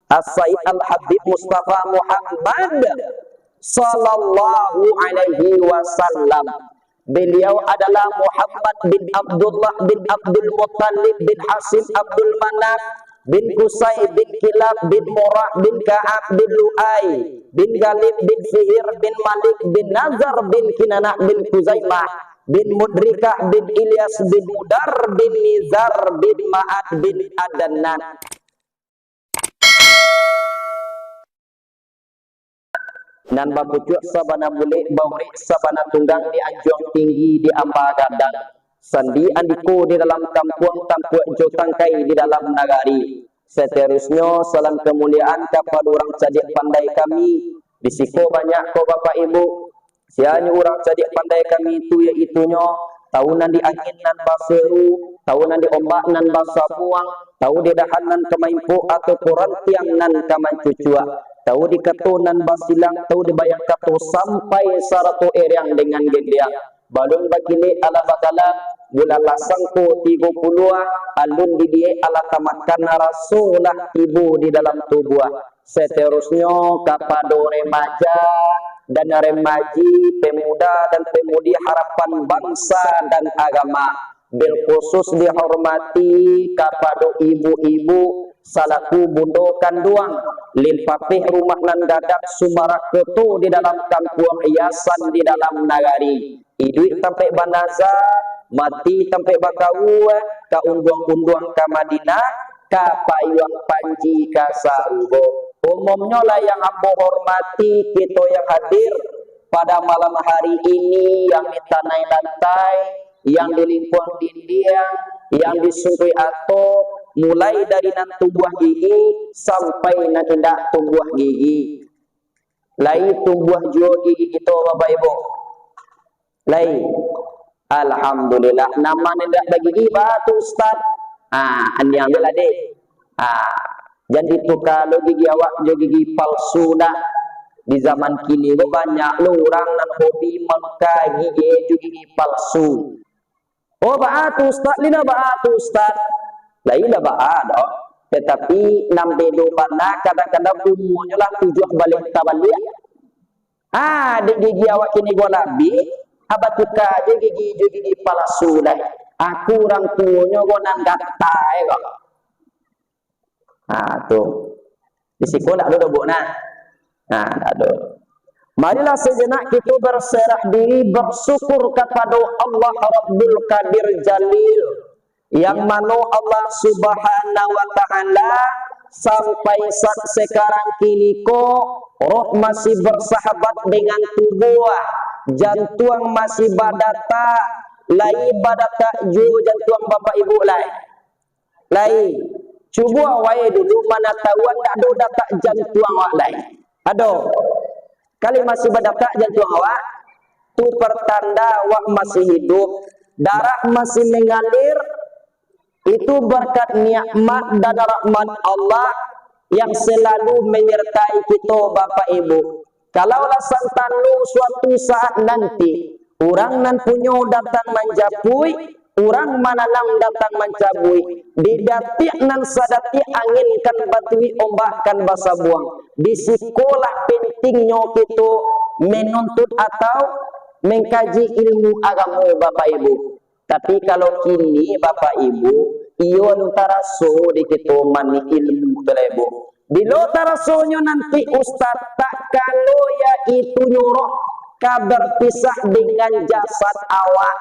As-Sayyid Al-Habib Mustafa Muhammad sallallahu alaihi wasallam. Beliau adalah Muhammad bin Abdullah bin Abdul Muttalib bin Hasim Abdul Manaf bin Qusay bin Kilab bin Murrah bin Ka'ab bin Lu'ay bin Galib bin Fihir bin Malik bin Nazar bin Kinanah bin Kuzaimah bin Mudrikah bin Ilyas bin Mudar bin Nizar bin Ma'ad bin Adnan. Dan bapucuk sabana mulik bawri sabana tunggang di anjuang tinggi di amba gadang. Sandi andiko di dalam kampung tampuak jo tangkai di dalam nagari. Seterusnya salam kemuliaan kepada orang cadik pandai kami. Di siko banyak ko bapak ibu. Sianya orang cadik pandai kami itu yaitunya tahunan di angin nan baseru, tahunan di ombak nan basa buang, tahu di dahan nan kemaimpu atau koran tiang nan kamancucua, tahu di katunan basilang, tahu di bayang katu sampai saratu eriang dengan gendiang. Balun bagili ala bakalan bulan lasangku 30 alun di dia ala tamatkan rasulah ibu di dalam tubuh. Seterusnya kepada remaja dan remaji, pemuda dan pemudi harapan bangsa dan agama. Bil khusus dihormati kepada ibu-ibu salaku bundo kanduang lil papih rumah nan gadak sumarakoto di dalam kampung hiasan di dalam nagari. Iduit sampai banaza mati sampai bakau ka unduang-unduang ka Madinah ka payuang panji ka saugo. Umumnya lah yang ambo hormati kita yang hadir pada malam hari ini, yang di tanah lantai, yang di lingkungan dinding, yang disumpui atau mulai dari nan tumbuh gigi sampai nan tidak tumbuh gigi. Lai tumbuh juga gigi kita bapak ibu. Lai, alhamdulillah. Nama tidak bagi gigi batu ustad. Andi ambil adik. Jadi itu kalau gigi awak jadi gigi palsu dah. Di zaman kini banyak lo orang nan hobi mengkai gigi itu gigi palsu. Oh batu ustad, lina batu ustad. Lain dah batu. Tetapi nam dedo bana kadang-kadang umurnya lah tujuh balik tabalik. Di gigi awak kini gua nabi. Abatuka je gigi palsu dah. Aku orang tuanya gua nan gatai kok. Tu di sekolah ada buat ada. Marilah sejenak kita berserah diri bersyukur kepada Allah Rabbul Qadir Jalil yang mana Allah Subhanahu wa taala sampai saat sekarang kini roh masih bersahabat dengan tubuh, jantung masih badata, lai badata ju jantung bapak ibu lai. Cuba wae dulu mana tahuan tak ada data jantung awak lain. Ada. Kali masih berdata jantung awak, tu pertanda awak masih hidup, darah masih mengalir, itu berkat nikmat dan rahmat Allah yang selalu menyertai kita bapak ibu. Kalaulah santanu suatu saat nanti, orang nan punya datang menjapui, orang mana nang datang mencabui, di datik nan sadati angin kan batui ombak kan basa buang. Di sekolah pentingnya kita menuntut atau mengkaji ilmu agama bapak ibu. Tapi kalau kini bapak ibu, iyo antara so di kita mani ilmu telebu. Bila tarasonya nanti ustaz tak kalau ya itu nyuruh kabar pisah dengan jasad awak.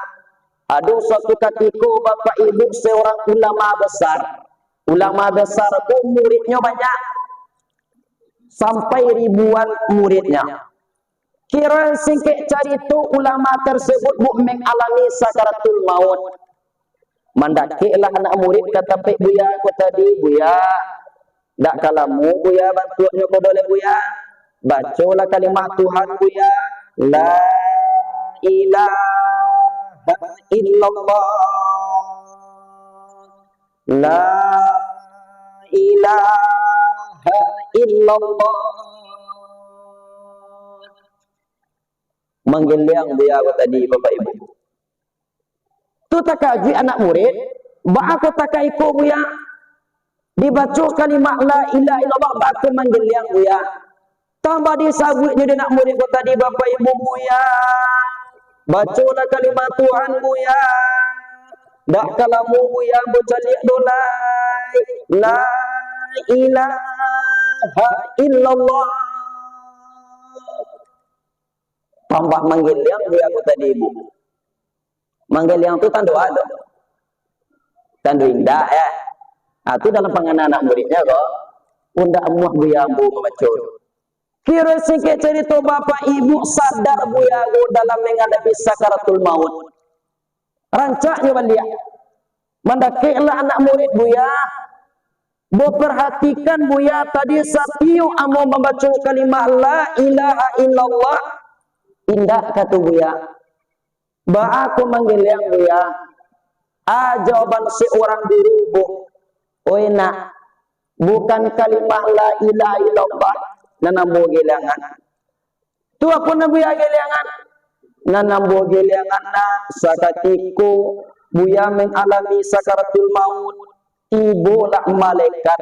Ada suatu ketika bapak ibu seorang ulama besar. Ulama besar itu muridnya banyak. Sampai ribuan muridnya. Kira singkit cari itu ulama tersebut mengalami sakaratul maut. Mandakilah anak murid kata Pak Buya aku tadi, Buya. Tak kalamu Buya bantuannya kau boleh Buya. Bacalah kalimat Tuhan Buya. La ilaha illallah, la ilaha illallah. Menggeliang Buya aku tadi bapak ibu. Tu tak kaji anak murid, bah aku tak ikut Buya. Dibaca kalimat la ilaha illallah baku manggil yang buya. Tambah disabutnya dia nak murid kau tadi bapak ibu buya. Bacalah kalimat Tuhan buya. Dak kalamu buya baca lihat dolai. La ilaha illallah. Tambah manggil yang buya kau tadi ibu. Manggil yang tu tandu ada. Tandu indah ya. Itu dalam pengenalan anak muridnya kok. Unda muah buya bu membaca. Kira sikit cerita bapak ibu sadar buya dalam menghadapi sakaratul maut. Rancaknya balik. Mendakiklah anak murid buya. Perhatikan buya tadi satiu amo membaca kalimat la ilaha illallah. Indah kata buya. Ba aku manggil yang buya. Jawaban seorang dirubuk. Oi nak. Bukan kalimat la ilaha illallah. Nanambo gelangan. Tu apa nak buya gelangan? Nanambo gelangan na sakatiku buya mengalami sakaratul maut. Tibulah malaikat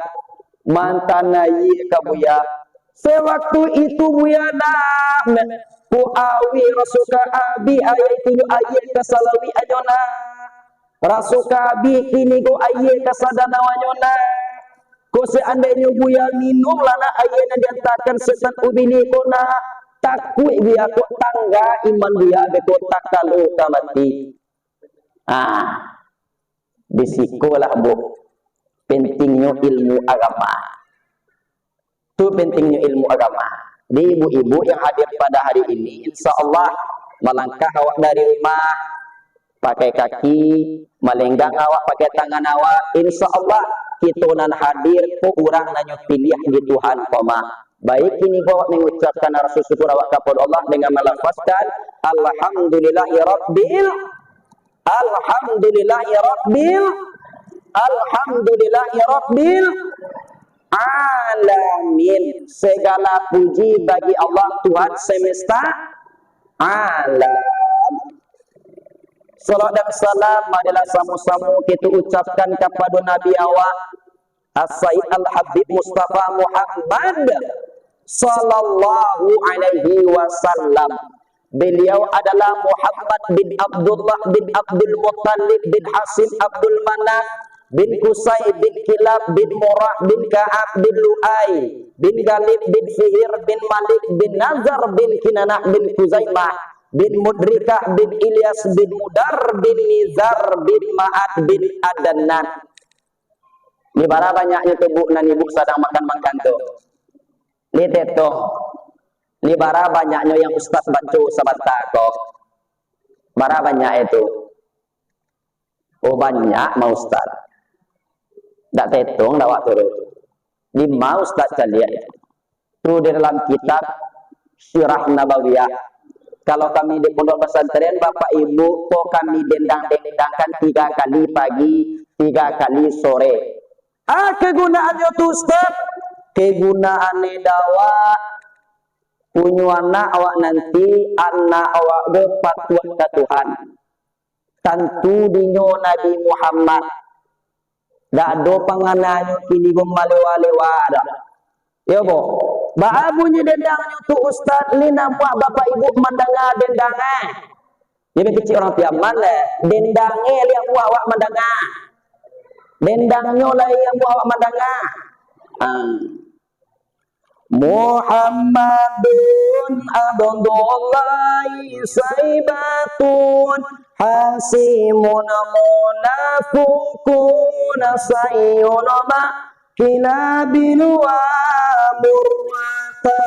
mantanai ka buya. Sewaktu itu buya dah ku awi rasuka abi ayat itu ayat kasalawi ajona. Rasuka abi kini ku ayat kasadana wanyona. Ko seandainya buya minum lana ayana diantarkan setan ubini ko na takut buya ko tangga iman buya ko takalu kamati. Disikolah bu pentingnya ilmu agama. Tu pentingnya ilmu agama. Di ibu-ibu yang hadir pada hari ini, insya Allah melangkah awak dari rumah pakai kaki, melenggang awak pakai tangan awak, insya Allah kita nan hadir ko urang nanyo pilih di Tuhan koma. Baik ini bawa mengucapkan rasa syukur awak kepada Allah dengan melafazkan alhamdulillahi rabbil alamin. Segala puji bagi Allah Tuhan semesta alam. Salat dan salam adalah samu-samu kita ucapkan kepada Nabi awak As-Sayyid Al-Habib Mustafa Muhammad sallallahu alaihi wasallam. Beliau adalah Muhammad bin Abdullah bin Abdul Muttalib bin Hasim Abdul Manaf bin Qusay bin Kilab bin Murrah bin Ka'ab bin Lu'ay bin Galib bin Fihir bin Malik bin Nazar bin Kinanah bin Kuzaimah bin Mudrikah bin Ilyas bin Mudar bin Nizar bin Ma'ad bin Adnan. Di mana banyaknya tubuh dan ibu sedang makan-makan tu. Lihat tu. Di mana banyaknya yang ustaz baca sebentar kok. Bara banyak itu. Oh banyak mau ustaz. Tak hitung dah waktu itu. 5 ustaz lihat. Tu di dalam kitab Sirah Nabawiyah. Kalau kami di pondok pesantren Bapak Ibu kok kami dendang-dendangkan 3 kali pagi, 3 kali sore. Kegunaannya tu Ustaz, kegunaannya dawa punya anak awak nanti anak awak berpatuan ke Tuhan. Tentu dinyo Nabi Muhammad. Tak ada panganannya kini gomalewa-lewa dah. Ya bo. Ba bunyi dendangnya tu Ustaz ni nampak Bapak Ibu mendengar dendangan. Jadi kecil orang piaman le, dendangnya lihat buah awak mendengar. Dendangnya lah yang buah awak mendengar. Muhammadun Abdullahi Saibatun Hasimun Munafukun Sayyun Kilabin wa murwata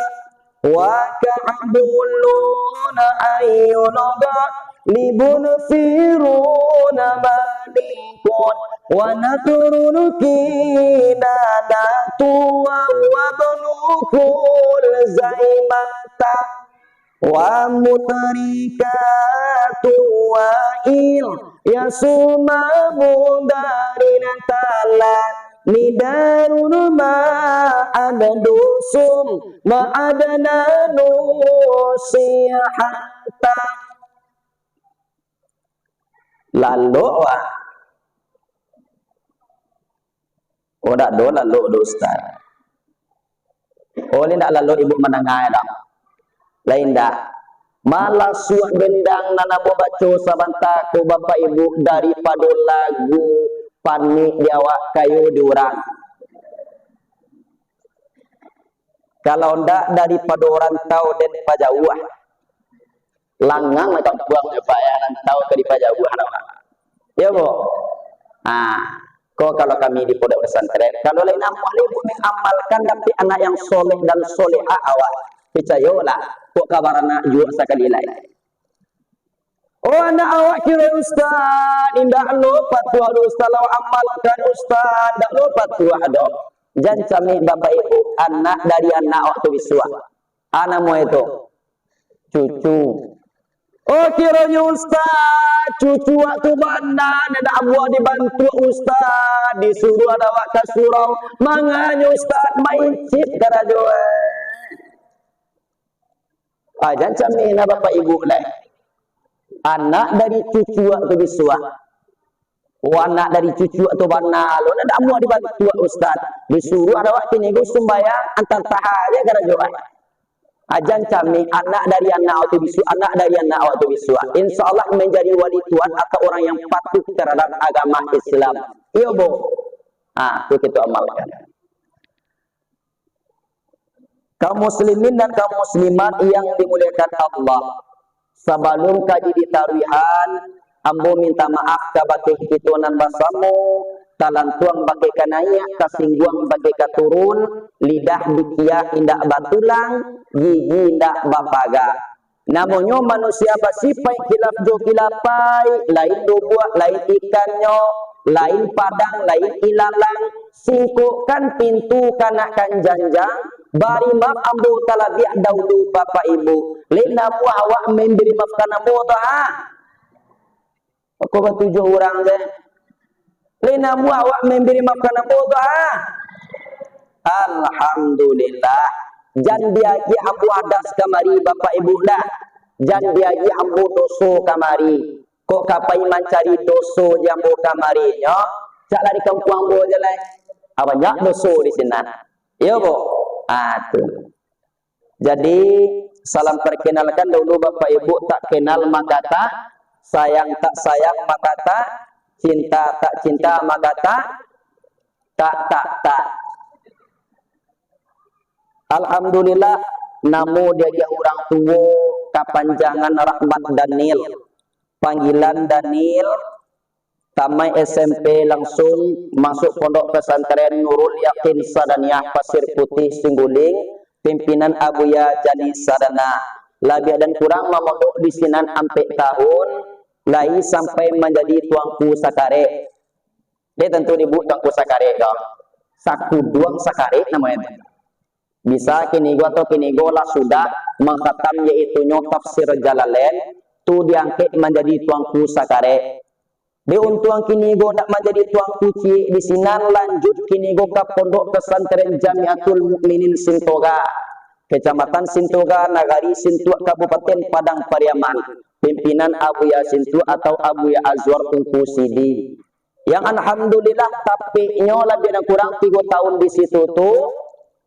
wa ka'buluna ayyunaga libun firuna malikun wa naturun kinanatu wa wabnukul zaimata wa mutarikatu wa il yasuma mudarin talat Nidarun ma'adadusum ma'adana nusihata. Lalu Oh dak do lalu do ustaz. Oh ni dak lalu ibu menengai dak. Lain dak. Malah suat bendang nana baca sabanta ku bapak ibu daripada lagu panik di awak kayu diorang. Kalau ndak daripada orang tahu dan pajauh. Langang macam buang je pak ya rantau ke di pajauh dah. Ya bu. Kok kalau kami di pondok pesantren, kalau lain amal ibu mengamalkan tapi anak yang soleh dan solehah awak, percayalah, kok kabar anak juga sekali lain. Oh anak awak kira ustaz, indah lupa tuah ustaz, lawa amalkan ustaz, tak lupa tuah dok. Jangan kami bapak ibu, anak dari anak awak tu biswa, anakmu itu, cucu. Oh kiranya ustaz, cucu waktu mana ada abuah dibantu ustaz, disuruh ada waktu surau, manganya ustaz main cip karajo. Jangan camina bapak ibu lah. Anak dari cucu waktu biswa, anak dari cucu waktu mana lo ada abuah dibantu ustaz, disuruh ada waktu ni gue sembahyang antar tahaya karajo. Ajan kami anak dari anak waktu bisu, anak dari anak waktu bisu. Insya Allah menjadi wali Tuhan atau orang yang patuh terhadap agama Islam. Iya bu. Itu kita amalkan. Kaum muslimin dan kaum muslimat yang dimuliakan Allah. Sebelum kaji ditaruhan, ambo minta maaf kepada hitunan basamu. Talantuang bagai kanaya, kasingguang bagai katurun, lidah dikia indak batulang, gigi indak bapaga. Namanya manusia bersifat kilap jo kilapai, lain dobuak, lain ikannya, lain padang, lain ilalang, singkukkan pintu kanakan janjang, bari maaf ambo talabiak dahulu bapak ibu. Lena awak memberi maafkan ambo tu ha? Aku bertujuh orang je. Lena awak memberi maafkan apa tu ha? Alhamdulillah. Jan biaji ambu adas kamari bapak ibu dah. Jan biaji ambu doso kamari. Kok kapai mencari doso jambu kamari nya? Jak lari kampung ambu je lah. Banyak doso di sini. Ya bu. Tu. Jadi salam perkenalkan dulu bapak ibu, tak kenal maka tak, sayang tak sayang maka tak, cinta tak cinta maka tak. Alhamdulillah, namo dia orang tua kapanjangan Rahmat Daniel, panggilan Daniel, tamai SMP langsung masuk pondok pesantren Nurul Yakin Sadaniyah Pasir Putih Singguling, pimpinan Abuya Jadi Sadana. Labia dan kurang memondok di sinan sampai tahun lai sampai menjadi tuangku sakare. Dia tentu disebut tuangku sakare dong. Saku duang sakare namanya. Bisa kini gua atau kini gola sudah mengkhatam yaitu tafsir Jalalain tu diangkat menjadi tuangku sakare. Di untuang kini gua nak menjadi tuangku ci di sinan lanjut kini gua ke pondok pesantren Jamiatul Mukminin Sintoga, Kecamatan Sintoga, Nagari Sintua, Kabupaten Padang Pariaman. Pimpinan Abuya Sintu atau Abuya Azwar Tungku Sidi. Yang alhamdulillah tapi nyo lebih kurang 3 tahun di situ tuh.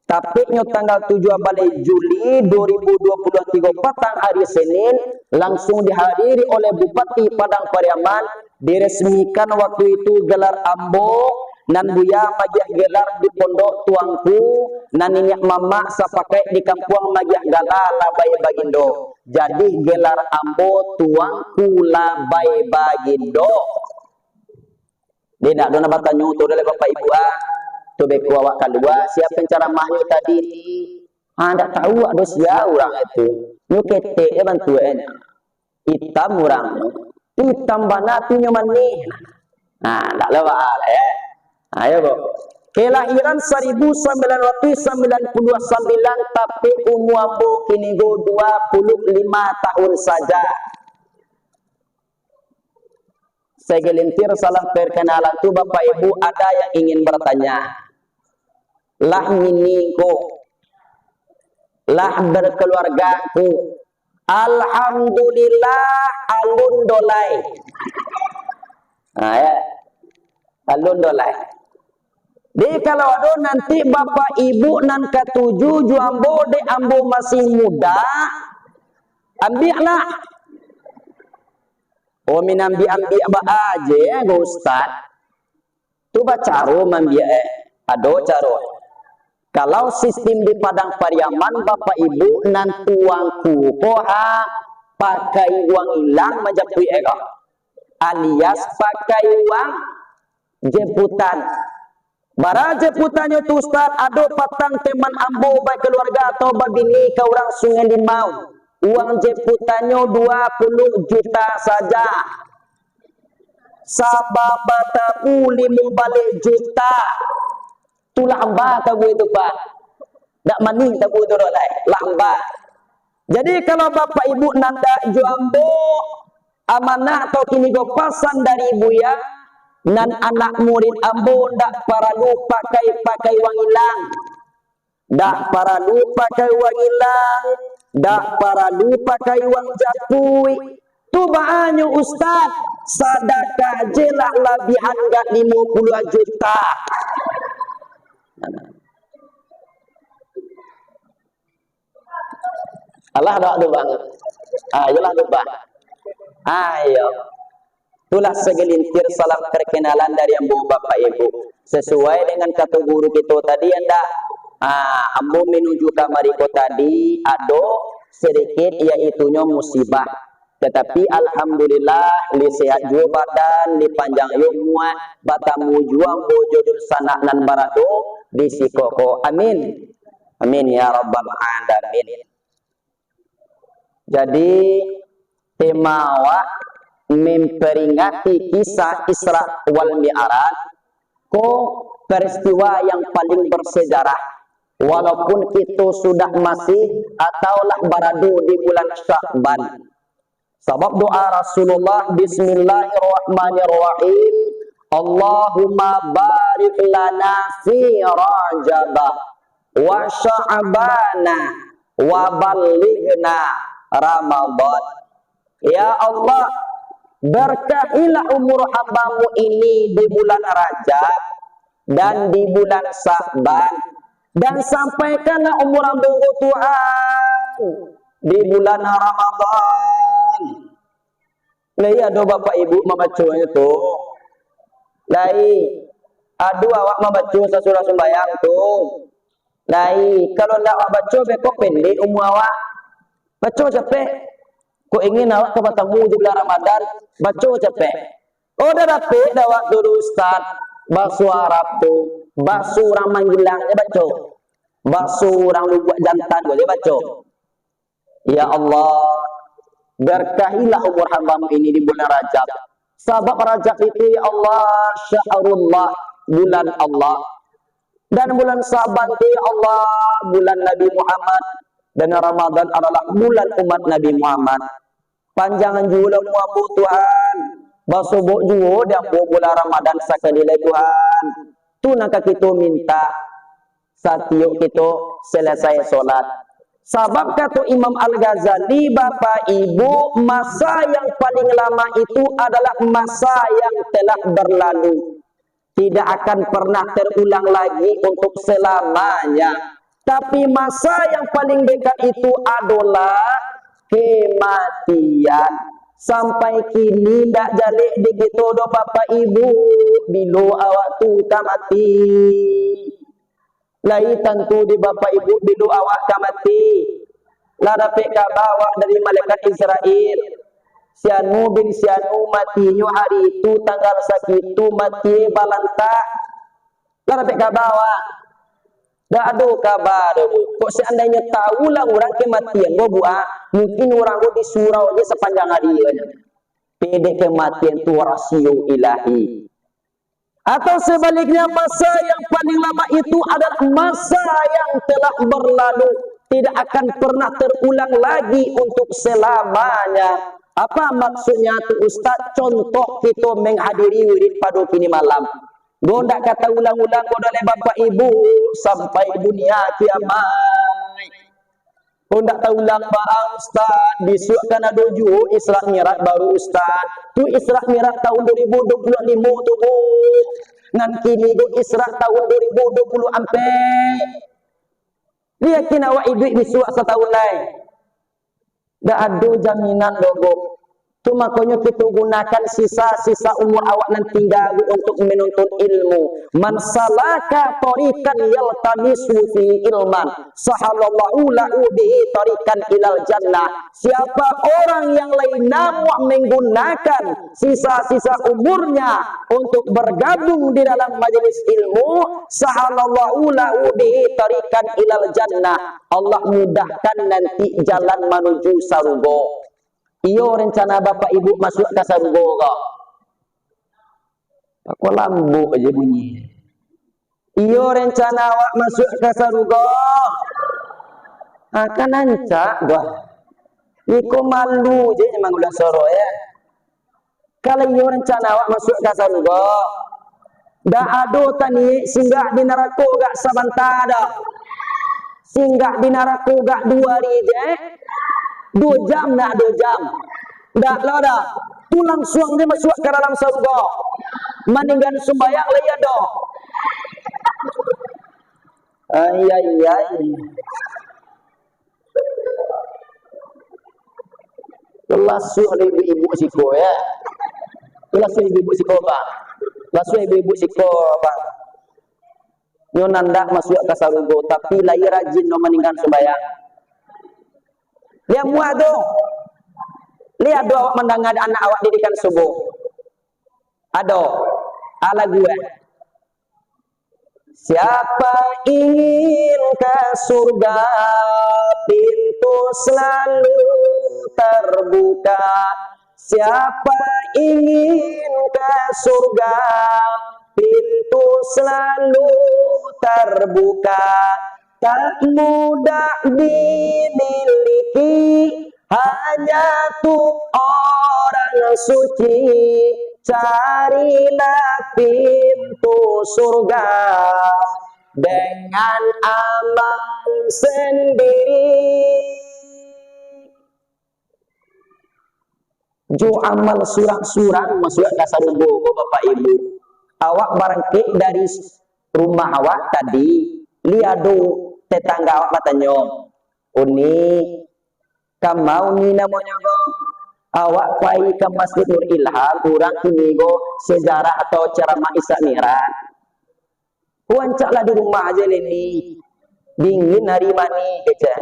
Tapi nyo tanggal 7 balai Juli 2023 petang hari Senin langsung dihadiri oleh Bupati Padang Pariaman, diresmikan waktu itu gelar ambo nan buya majah gelar di pondok tuangku nan minyak mama sapakai di kampung majah galala labai bagindo. Jadi gelar ambo tuangku labai bagindo. Dia nak dona batanya tu oleh bapak ibu tu beku awak kalua siapa penceramahnya tadi ni. Tak tahu ada sia orang itu. Nyu ketek dia bantuan. Hitam orang. Hitam bana tu nyo manih. Tak lewa lah ya. Ayo bu. Kelahiran 1999 tapi umur ambo kini go 25 tahun saja. Segelintir salam perkenalan tu bapak ibu ada yang ingin bertanya. Lah miningku, lah berkeluargaku. Alhamdulillah alun dolai. Ya. Alun dolai. Di kalau ada nanti bapak ibu nan ketujuh ju ambo de ambo masih muda, ambillah. Oh minambi ba aja go ustad. Tu bacaro mambia ado caro. Kalau sistem di Padang Pariaman bapak ibu nan tuangku koha pakai uang hilang majapui ega alias pakai uang jemputan. Bara jemputannya tu ustad ado patang teman ambo baik keluarga atau babini ke orang Sungai Limau. Uang jemputannya 20 juta saja. Sababata ulimu balik juta. Tu lamba tabu itu pak. Tak maning tabu itu lamba. Jadi kalau bapak ibu nanda juambo amanah atau kini go pasan dari ibu ya, nan anak murid ambo ndak paralu pakai wang hilang, ndak paralu pakai wang hilang, ndak paralu pakai wang japui. Tu bahannya ustad sadakah jelah labihan gak 50 juta. Allah doa doa. Ayolah doa. Ayo. Itulah segelintir salam perkenalan dari ambo bapak ibu. Sesuai dengan kata guru kita tadi anda. Ambo menuju kamariko tadi ado sedikit yaitunya musibah. Tetapi alhamdulillah li sehat jua badan, li panjang umur, batamu juang bo jodoh sanak nan barado di sikoko. Amin. Amin ya rabbal alamin. Jadi tema memperingati kisah Isra wal Mi'raj ko peristiwa yang paling bersejarah walaupun kita sudah masih ataulah barado di bulan Sya'ban. Sebab doa Rasulullah bismillahirrahmanirrahim Allahumma barik lana fi Rajab wa Sya'bana wa balighna Ramadan. Ya Allah, berkahilah umur hambamu ini di bulan Rajab dan di bulan Sya'ban, dan sampaikanlah umur hambamu Tuhan di bulan Ramadan. Lai ada bapak ibu membacunya tu. Lai adu awak membaca sesurah sembahyang tu. Lai kalau ndak awak baca bekok pendek umur awak. Baca capek. Kau ingin awak ke bertemu di bulan Ramadan, baca capek. Oh dah dapat dah waktu dulu ustaz. Bahasa Arab tu, bahasa orang Manggilang dia baca. Bahasa orang Lubuk Jantan dia baca. Ya Allah, berkahilah umur hambamu ini di bulan Rajab. Sebab Rajab itu ya Allah, syahrullah, bulan Allah. Dan bulan Sya'ban itu ya Allah, bulan Nabi Muhammad. Dan Ramadan adalah bulan umat Nabi Muhammad. Panjangan juga muamu Tuhan. Basubuk juga dan bulan Ramadan sekali Tuhan. Tu nak kita minta satiuk kita selesai solat. Sebab kata Imam Al-Ghazali, bapak ibu, masa yang paling lama itu adalah masa yang telah berlalu. Tidak akan pernah terulang lagi untuk selamanya. Tapi masa yang paling dekat itu adalah kematian. Sampai kini tak jadi begitu do bapak ibu. Bila awak tu tak mati. Lai tentu di bapak ibu bila awak tak mati. Lah dapat kabar awak dari malaikat Israel. Sianu bin Sianu matinya hari itu tanggal segitu mati balanta. Lah dapat kabar awak. Dah ada kabar dulu. Kok seandainya tahulah orang kematian, mungkin orang itu disurau aja sepanjang hari aja. Pede kematian itu rasio ilahi. Atau sebaliknya masa yang paling lama itu adalah masa yang telah berlalu. Tidak akan pernah terulang lagi untuk selamanya. Apa maksudnya itu Ustaz? Contoh kita menghadiri wirid pada kini malam. Gondak kata ulang-ulang oleh bapak ibu sampai dunia kiamat. Gondak tahu ulang barang Ustaz. Besok kan ada juga Isra Mi'raj baru Ustaz. Tu Isra Mi'raj tahun 2025 tu. Ngan kini do Isra tahun 2020 ampe. Dia kena awak hidup bisuak setahun lain. Dah ada jaminan logo. Tu makanya kita gunakan sisa-sisa umur awak nanti tinggal untuk menuntut ilmu. Man salaka tariqan yaltamisu fi ilman, sahalallahu lahu bihi tariqan ilal jannah. Siapa orang yang lain namun menggunakan sisa-sisa umurnya untuk bergabung di dalam majelis ilmu, sahalallahu lahu bihi tariqan ilal jannah. Allah mudahkan nanti jalan menuju surga. Iyo rencana bapak ibu masuk ke surga kok. Aku lambu aja bunyi. Iyo rencana awak masuk ke surga. Akan ancak gua. Iko malu je memang udah soro ya. Kalau iyo rencana awak masuk ke surga, dah ado tani singgah di neraka gak sebentar. Singgah di neraka gak 2 hari je. 2 jam nak 2 jam. Dah lah dah. Tu langsung dia masuk ke dalam surga. Maninggan sembahyang lah ya dah. Ay. Lasu ibu-ibu siko ya. Lasu ibu-ibu siko bang. Lasu ibu-ibu siko bang. Nyo nandak masuk ke surga tapi lai rajin no maninggan sembahyang. Lihat muat tu. Lihat tu awak mendengar anak awak didikan subuh. Ada. Ala gue. Siapa ingin ke surga, pintu selalu terbuka. Siapa ingin ke surga, pintu selalu terbuka. Tak mudah dimiliki, hanya tuh orang suci. Carilah pintu surga dengan amal sendiri. Jo amal surang-surang masuk ke surga, bapak ibu. Awak barangkit dari rumah awak tadi, liado tetangga awak katanya, "Uni, kamau ni namanya go, awak pai ke Masjid Nur Ilham, kurang kini go sejarah atau ceramah Isra Mi'raj. Wancaklah di rumah aja ini, dingin hari mani kece.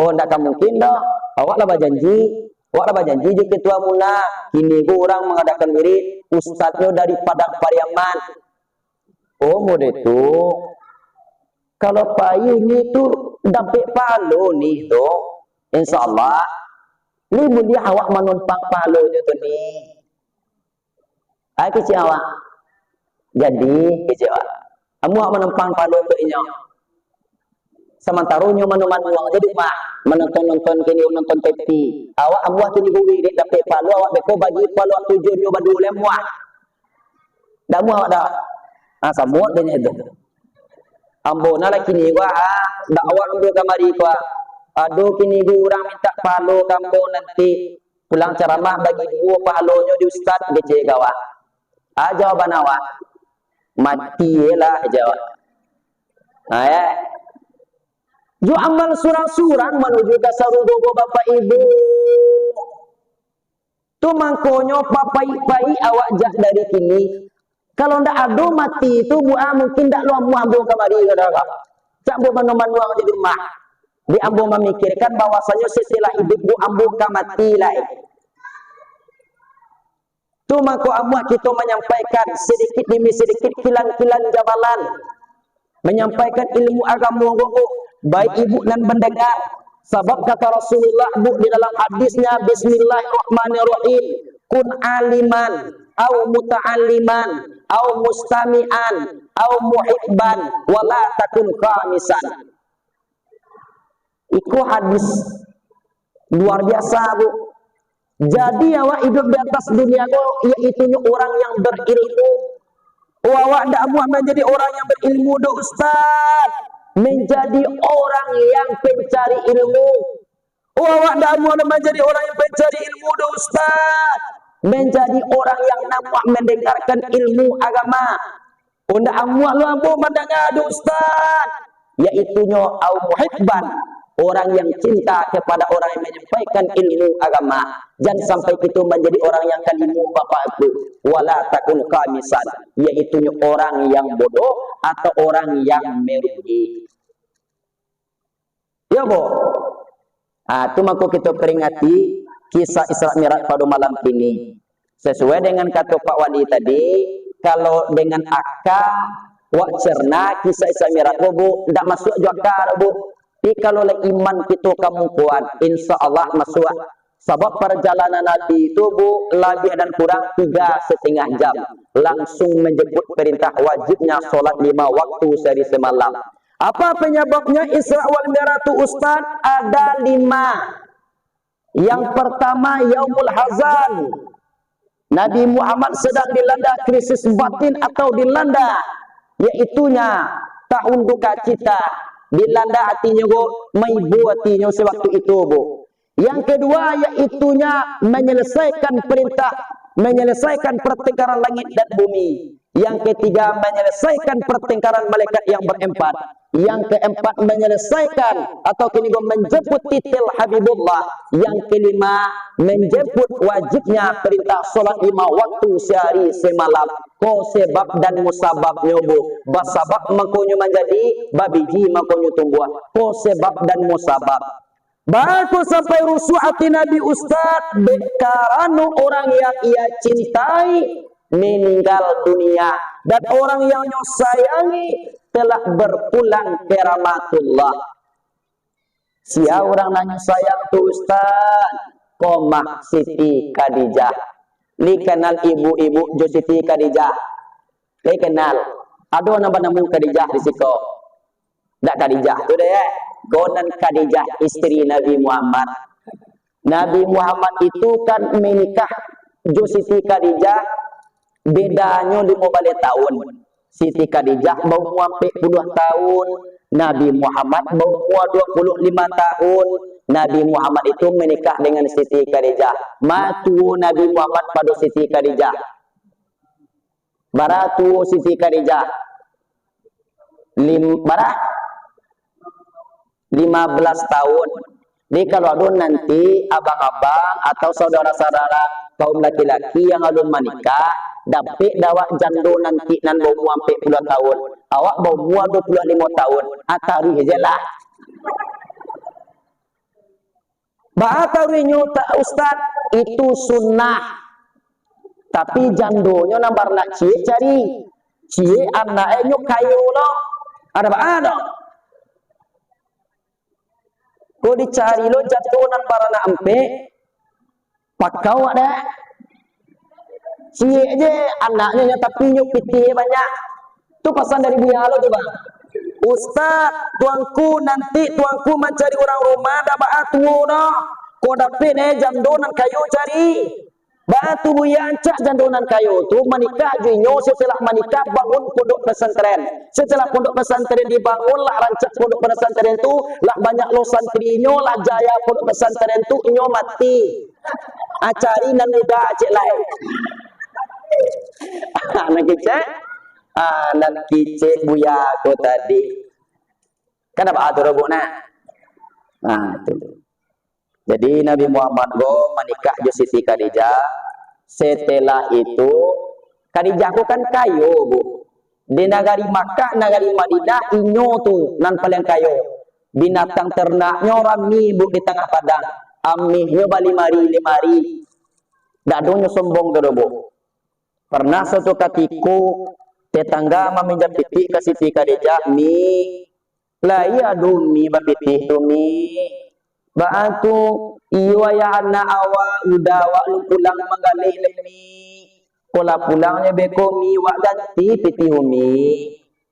Oh, ndak mungkin dah. Awak lah berjanji je ketua muna, kini go orang mengadakan wirid, ustadznya dari Padang Pariaman. Oh, mode itu. Kalau payu ni tu dapat pahala ni tu, insyaallah limun dia awak menumpang pahala je tu ni. Ai kecil awak. Jadi kecil awak. Amu awak menumpang pahala tu inyo. Sementara nyo manu-manu wang jadi mak menonton kini nonton TV. Awak amu tu ni guri dik dapat pahala awak beko bagi pahala 7 nyo badu le muak. Dak mu awak dak. Samuat dia itu. Ambo nala kini gua dakwah ambo kamari gua. Aduh kini gua orang minta palo kambo nanti pulang ceramah bagi gua palonyo di ustaz gece gawa. Jawaban awak mati lah jawab. Ya. Jo amal surang-surang menuju ke surga bapak ibu. Tu mangkonyo papai-pai awak jah dari kini. Kalau ndak ada mati itu buah mungkin ndak lu ambo kamari kadang. Cak bu manu-manu di rumah. Di ambo memikirkan bahwasanya setelah hidup bu ambo mati lah. Tu mako ambo kita menyampaikan sedikit demi sedikit kilan-kilan jabalan. Menyampaikan ilmu agama baik ibu dan mendengar. Sebab kata Rasulullah bu di dalam hadisnya Bismillahirrahmanirrahim. Kun aliman au muta'alliman au mustami'an au muhibban wala takun khamisan. Iku hadis luar biasa bu. Jadi awak hidup di atas dunia ko yaitu orang yang berilmu. Awak ndak mau menjadi orang yang berilmu do ustaz, menjadi orang yang pencari ilmu. Awak ndak mau menjadi orang yang pencari ilmu do ustaz, menjadi orang yang nampak mendengarkan ilmu agama. Unda amuah lu ambo mandangadu ustaz, yaitunya au muhibban, orang yang cinta kepada orang yang menyampaikan ilmu agama. Jangan sampai itu menjadi orang yang kalimu bapak itu. Wala takun kamisan, yaitunya orang yang bodoh atau orang yang merugi. Ya bu, itu maka kita peringati kisah Isra Mi'raj pada malam ini. Sesuai dengan kata Pak Wali tadi, kalau dengan akal, wak cerna kisah Isra Mi'raj bu, tidak masuk juga bu. Tapi kalau iman kita kamu kuat, insya Allah masuk. Sebab perjalanan Nabi itu bu, lebih dan kurang 3,5 jam. Langsung menjemput perintah wajibnya solat 5 waktu sehari semalam. Apa penyebabnya Isra wal Mi'raj itu Ustaz? Ada 5. Yang pertama Yaumul Hazan. Nabi Muhammad sedang dilanda krisis batin atau dilanda yaitunya tahun duka cita. Dilanda hatinya bu, maibu hatinya sewaktu itu bu. Yang kedua yaitunya menyelesaikan perintah, menyelesaikan pertengkaran langit dan bumi. Yang ketiga menyelesaikan pertengkaran malaikat yang berempat. Yang keempat menyelesaikan atau kini menjemput titil Habibullah. Yang kelima menjemput wajibnya perintah solat 5 waktu sehari semalam. Ko sebab dan musababnya bu. Basabab makonyo menjadi babiji makonyo tumbuh. Ko sebab dan musabab. Baku sampai rusuh hati Nabi Ustaz karena orang yang ia cintai meninggal dunia dan orang yang sayangi telah berpulang ke rahmatullah. Sia orang nanya sayang tu Ustaz, Komah Siti Khadijah. Li kenal ibu-ibu Jo Siti Khadijah. Li kenal. Ada nama-nama Khadijah di situ. Tak Khadijah tu deh. Gonan Khadijah istri Nabi Muhammad. Nabi Muhammad itu kan menikah Jo Siti Khadijah bedanya 15 tahun. Siti Khadijah baru sampai 10 tahun, Nabi Muhammad baru 25 tahun. Nabi Muhammad itu menikah dengan Siti Khadijah. Matu Nabi Muhammad pada Siti Khadijah. Baratu Siti Khadijah. 15 tahun. Jadi kalau ada nanti abang-abang atau saudara-saudara kaum laki-laki yang ada menikah, dapat dawak jando nanti nan bau sampai 10 tahun. Awak bau 25 tahun. Atari je lah. Bahatarinyo tak Ustaz itu sunnah. Tapi jandonya nambar nak cie cari. Cie anaknya kayu loh. Ada apa ada? Kau dicari lo jatuh nambar nak ampe. Pakau ada. Cie je anaknya tapi nyuk piti banyak. Tu pesan dari Buya lo tu bang. Ustaz, tuanku nanti tuanku mencari orang rumah dah batu dah. Kau dapat jandonan kayu cari. Batu Buya ancak jandonan kayu tu menikah jinyo setelah menikah bangun pondok pesantren. Setelah pondok pesantren dibangun lah rancak pondok pesantren tu lah banyak lo santrinya lah jaya pondok pesantren tu nyo mati. Acari nan muda cek lain. Anak kicik, anak kicik Buya ko tadi. Kenapa atur bu nak? Nah itu. Jadi Nabi Muhammad go menikah jo Siti Khadijah. Setelah itu Khadijah ko kan kayo bu. Di negari Makkah, negari Madinah inyo tu nan paling kayo. Binatang ternaknya rami bu di tengah padang. Amihnya bali mari. Dak donyo sombong tu bu. Pernah suatu ketika tetangga meminjam piti ke Siti Khadijah mi. Lah iya dumi bapiti tu mi. Ba'atu iya ya anak awak udah awak lu pulang menggalih lemi. Kola pulangnya beko mi wak ganti piti umi.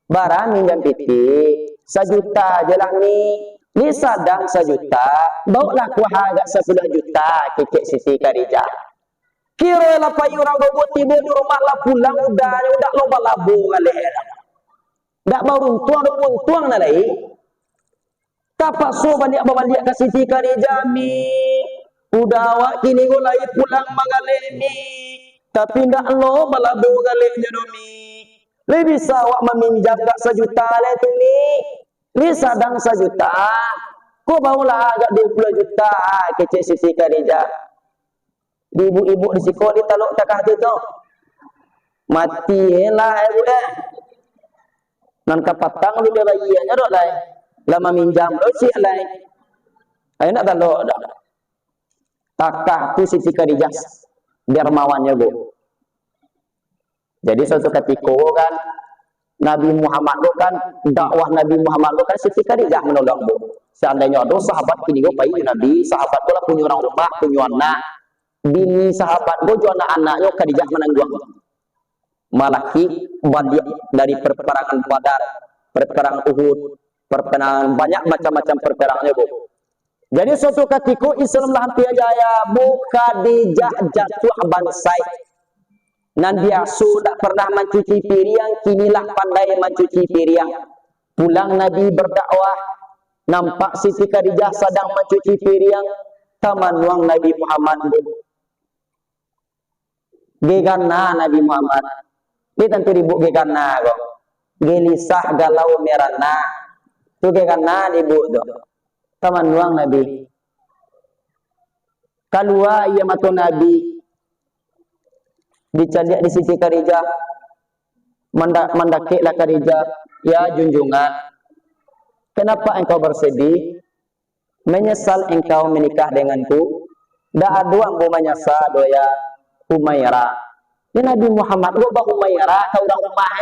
Barang minjam piti 1 juta jelah mi. Ni sadang 1 juta. Bauklah kuah agak 10 juta kecik Siti Khadijah. Kira lah payu orang robot tiba di rumah lah pulang udah lomba labu kali. Dak baru untuang na lai. Kapak so balik ke Siti Khadijah mi. Udah awak kini go lai pulang mangale mi. Tapi ndak lo balabu kali nya do mi. Li bisa awak meminjam gak 1 juta lah tu ni. Li sadang 1 juta. Kau barulah agak 20 juta kecil Siti Khadijah. Ibu-ibu di siko di taluk takah tu tu. Mati lah ibu dah. Nan kapatang lu dia bayi nya dok lai. Lama minjam lu si lai. Ai nak taluk dak. Takah tu Siti Khadijah dermawannya bu. Jadi suatu ketika kan Nabi Muhammad tu kan dakwah Nabi Muhammad tu kan Siti Khadijah menolong bu. Seandainya ada sahabat kini go pai Nabi, sahabat tu lah punya orang rumah, punya anak. Bini sahabat go jo anak-anaknya Khadijah menanggung. Malaki balik dari perperangan Badar, perperangan Uhud, perperangan banyak macam-macam perperangannya bu. Jadi suatu ketika Islam lah hampir jaya bu Khadijah jatuh bansai. Nan dia sudah pernah mencuci piring, kinilah pandai mencuci piring. Pulang Nabi berdakwah, nampak Siti Khadijah sedang mencuci piring, tamanuang Nabi Muhammad. Gegana Nabi Muhammad. Dia tentu ribut gegana kok. Gelisah galau merana. Tu gegana ribut tu. Tamanuang Nabi. Kalua ia matu Nabi. Dicaliak di Siti Khadijah, mendakiklah Khadijah, ya junjungan, kenapa engkau bersedih? Menyesal engkau menikah denganku? Dah adu ambo menyesal doya Humairah. Ini Nabi Muhammad gua bah Humairah kau orang rumah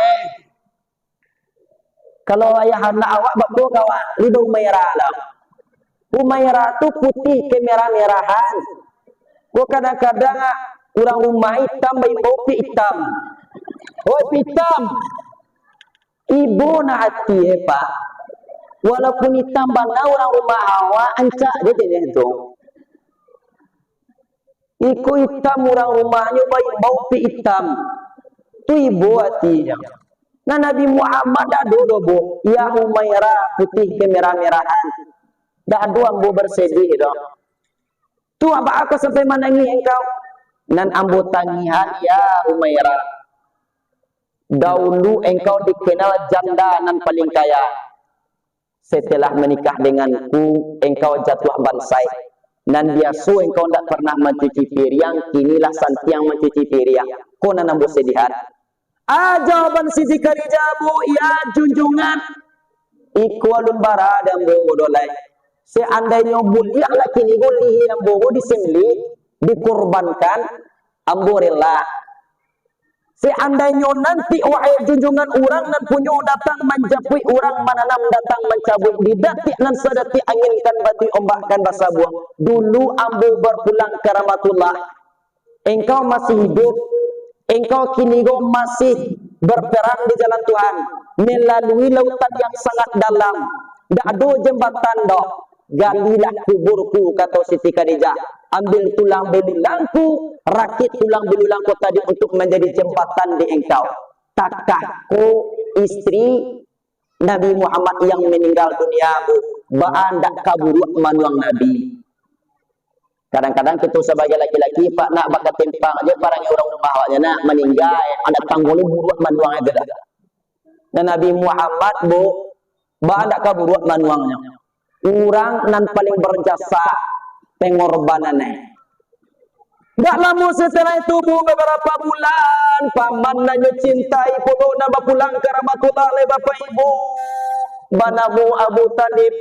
Kalau ayah anak awak bakdo kawan, lidu Humairah lah. Humairah tu putih kemerah-merahan. Gua kadang-kadang orang rumah hitam bayi kopi hitam. Oh hitam. Ibu nak hati pak. Walaupun hitam bangga orang rumah awak ancak dia jenis tu. Iku hitam orang rumahnya bayi kopi hitam. Tu ibu hati dia. Nah Nabi Muhammad dah dulu bu. Ya Humairah putih kemerah-merahan. Dah dua bu bersedih dong. Tu apa aku sampai menangi engkau? Nan ambo tangihan ya Humairah. Dahulu engkau dikenal janda nan paling kaya. Setelah menikah denganku, engkau jatuh bansai. Nan biasa engkau tidak pernah mencuci piring, kinilah santiang mencuci piring. Kau nan ambo sedihan. Jawaban Siti Khadijah bu, ya junjungan. Iku alun barada ambo dolai. Seandainya buliak lah kini guli ambo disembelih, dikorbankan, ambo rela. Seandainya nanti wahai junjungan orang nan punya datang menjapui orang menanam datang mencabut didatik nan sedati anginkan batu ombakkan basa buah. Dulu ambo berpulang ke rahmatullah. Engkau masih hidup. Engkau kini masih berperang di jalan Tuhan melalui lautan yang sangat dalam. Dak ada jembatan dok. Galilah kuburku kata Siti Khadijah. Ambil tulang belulangku, rakit tulang belulangku tadi untuk menjadi jembatan di engkau. Takkah ku istri Nabi Muhammad yang meninggal dunia bu, baan dak kaburuk manuang Nabi. Kadang-kadang kita sebagai laki-laki pak nak bakat tempang aja barangnya orang rumah awaknya nak meninggal, ada tanggul buruk manuang aja dah. Dan Nabi Muhammad bu, baan dak kaburuk manuangnya. Orang nan paling berjasa pengorbanannya. Tak lama setelah itu bu, beberapa bulan paman nanya cintai putu nama pulang ke rahmatullah oleh bapak ibu banamu Abu Talib.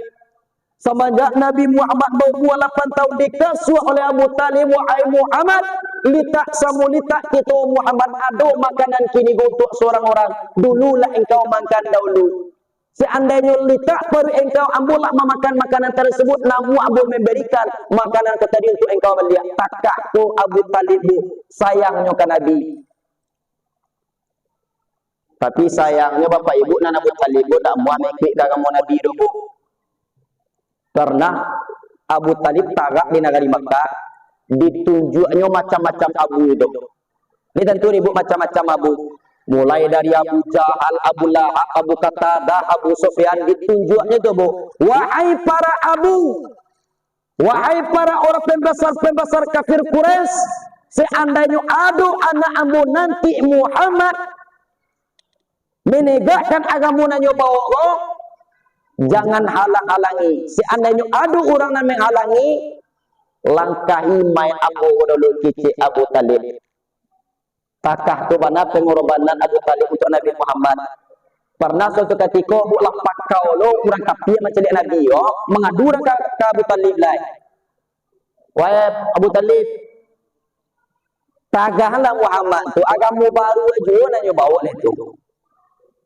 Semenjak Nabi Muhammad berumur 8 tahun dikasuh oleh Abu Talib, wahai Muhammad, litak samu litak kita Muhammad ado makanan kini untuk seorang orang. Dululah engkau makan dahulu. Seandainya litak baru engkau ambulah memakan makanan tersebut, namun Abu memberikan makanan ke tadi untuk engkau melihat. Takkah tu Abu Talib sayangnya ke Nabi. Tapi sayangnya bapak ibu dan Abu Talib tak mau mengikut agama Nabi dulu. Karena Abu Talib tagak di negeri Makkah, ditunjuknya macam-macam Abu itu. Ini tentu ibu macam-macam Abu. Mulai dari Abu Jahal, Abu Lahab, Abu Qatadah, Abu Sufyan, ditunjuknya itu bu. Wahai para Abu, wahai para orang pembesar-pembesar kafir Quraisy, seandainya ada anak Abu nanti Muhammad, menegakkan agama nanyo bawa ko, jangan halang-halangi. Seandainya ada orang yang menghalangi, langkahi main Abu dulu kicik Abu Talib. Takah tu bana pengorbanan Abu Talib untuk Nabi Muhammad. Pernah suatu ketika buatlah pakau lo kurang kafir macam Nabi yo mengadu ke Abu Talib lai. Wahai Abu Talib, tagahlah Muhammad tu agama baru aja nanyo bawa le tu.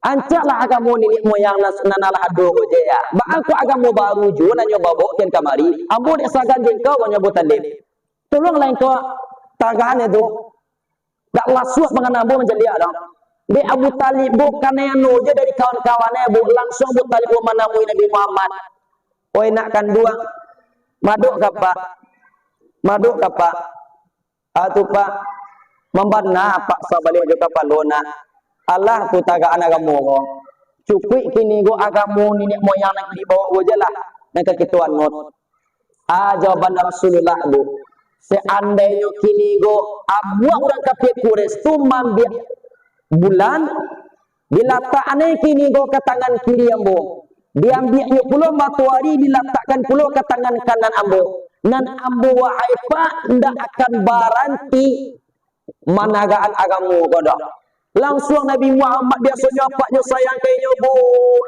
Ancaklah agama nenek moyang nanalah ado je ya. Ba aku agama baru je nanyo bawa ken kamari. Ambo nek sagan jengkau banyo Abu Talib. Tolonglah engkau tagahan itu. Tak lasuh mengenai Abu menjadi ada. Di Abu Talib bukan yang nuja dari kawan-kawannya bu langsung Abu Talib menemui Nabi Muhammad. Oh nakkan dua maduk kapa atau pak membana pak sabalik juga pak lona Allah tu tagaan agama ko cukui kini go agama nenek moyang nak dibawa go je lah nak kekituan not jawaban Rasulullah bu seandainya kini go abuah orang kafir Quraisy tu mambiak bulan diletakkan kini go ke tangan kiri ambo diambilnya pulau matahari diletakkan pulau ke tangan kanan ambo nan ambo wahai pak ndak akan baranti managaan agamu goda langsung Nabi Muhammad biasanya paknya sayang kayaknya bu